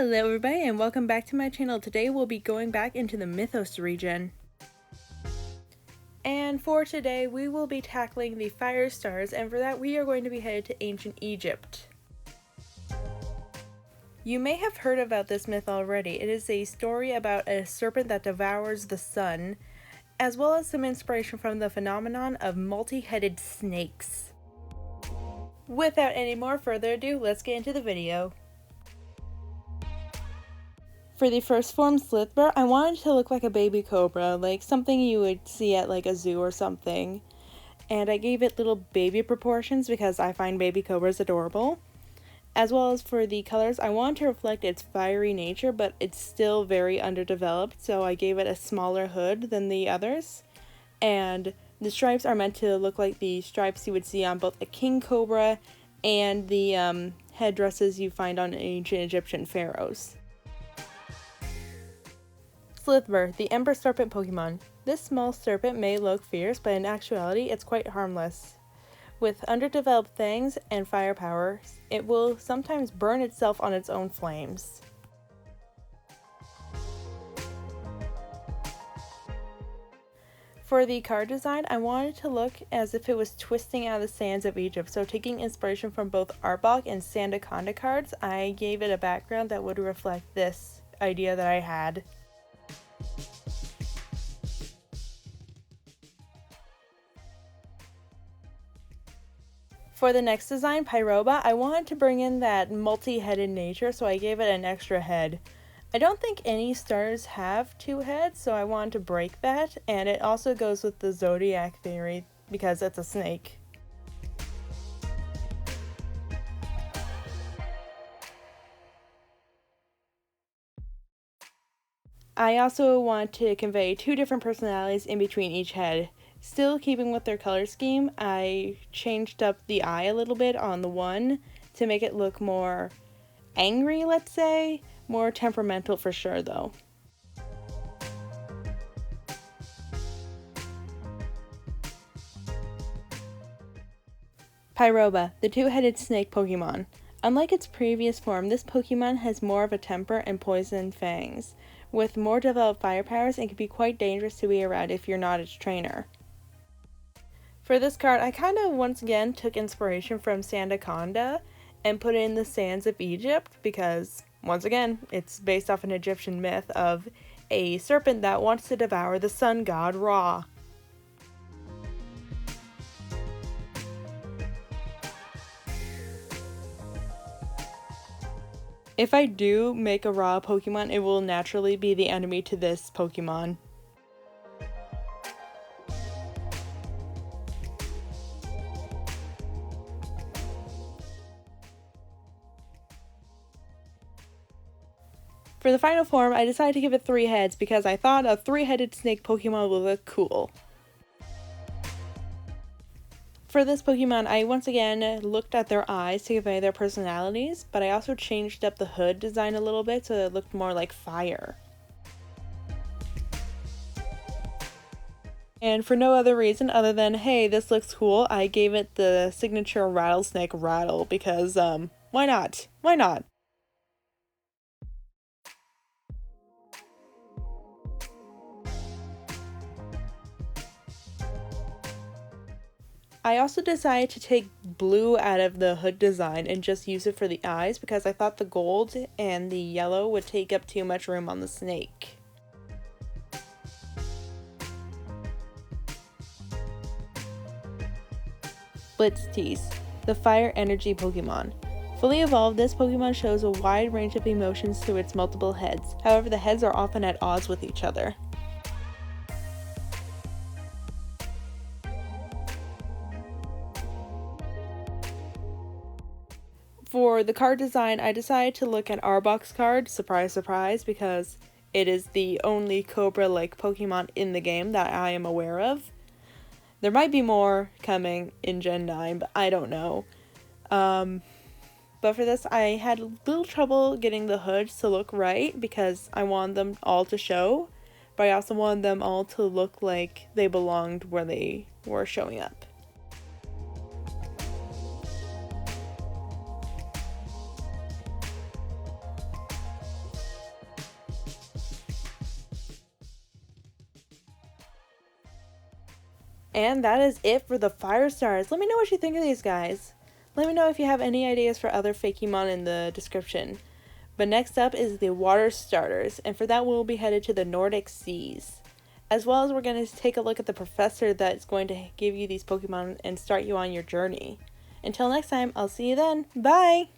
Hello everybody and welcome back to my channel. Today we'll be going back into the Mythos region. And for today we will be tackling the fire stars, and for that we are going to be headed to ancient Egypt. You may have heard about this myth already. It is a story about a serpent that devours the sun, as well as some inspiration from the phenomenon of multi-headed snakes. Without any more further ado, let's get into the video. For the first form, slither, I wanted to look like a baby cobra, like something you would see at like a zoo or something. And I gave it little baby proportions because I find baby cobras adorable. As well as for the colors, I wanted to reflect its fiery nature, but it's still very underdeveloped, so I gave it a smaller hood than the others. And the stripes are meant to look like the stripes you would see on both a king cobra and the headdresses you find on ancient Egyptian pharaohs. Slither, the Ember Serpent Pokemon. This small serpent may look fierce, but in actuality it's quite harmless. With underdeveloped fangs and firepower, it will sometimes burn itself on its own flames. For the card design, I wanted to look as if it was twisting out of the sands of Egypt, so taking inspiration from both Arbok and Sandaconda cards, I gave it a background that would reflect this idea that I had. For the next design, pyroba, I wanted to bring in that multi-headed nature, so I gave it an extra head. I don't think any stars have two heads, so I wanted to break that, and it also goes with the zodiac theory because it's a snake. I also want to convey two different personalities in between each head. Still keeping with their color scheme, I changed up the eye a little bit on the one to make it look more angry, let's say. More temperamental for sure, though. Pyroba, the two-headed snake Pokemon. Unlike its previous form, this Pokemon has more of a temper and poison fangs. With more developed fire powers, it can be quite dangerous to be around if you're not its trainer. For this card, I kind of once again took inspiration from Sandaconda and put it in the sands of Egypt because, once again, it's based off an Egyptian myth of a serpent that wants to devour the sun god Ra. If I do make a Ra Pokemon, it will naturally be the enemy to this Pokemon. For the final form, I decided to give it 3 heads because I thought a 3-headed snake Pokemon would look cool. For this Pokemon, I once again looked at their eyes to convey their personalities, but I also changed up the hood design a little bit so it looked more like fire. And for no other reason other than, hey, this looks cool, I gave it the signature rattlesnake rattle because, why not? Why not? I also decided to take blue out of the hood design and just use it for the eyes because I thought the gold and the yellow would take up too much room on the snake. Blitztease, the fire energy Pokemon. Fully evolved, this Pokemon shows a wide range of emotions through its multiple heads. However, the heads are often at odds with each other. For the card design, I decided to look at Arbok's card, surprise surprise, because it is the only Cobra-like Pokemon in the game that I am aware of. There might be more coming in Gen 9, but I don't know. But for this, I had a little trouble getting the hoods to look right because I wanted them all to show, but I also wanted them all to look like they belonged where they were showing up. And that is it for the fire stars. Let me know what you think of these guys. Let me know if you have any ideas for other Fakemon in the description. But next up is the water starters, and for that we'll be headed to the Nordic Seas. As well as we're going to take a look at the professor that's going to give you these Pokemon and start you on your journey. Until next time, I'll see you then. Bye!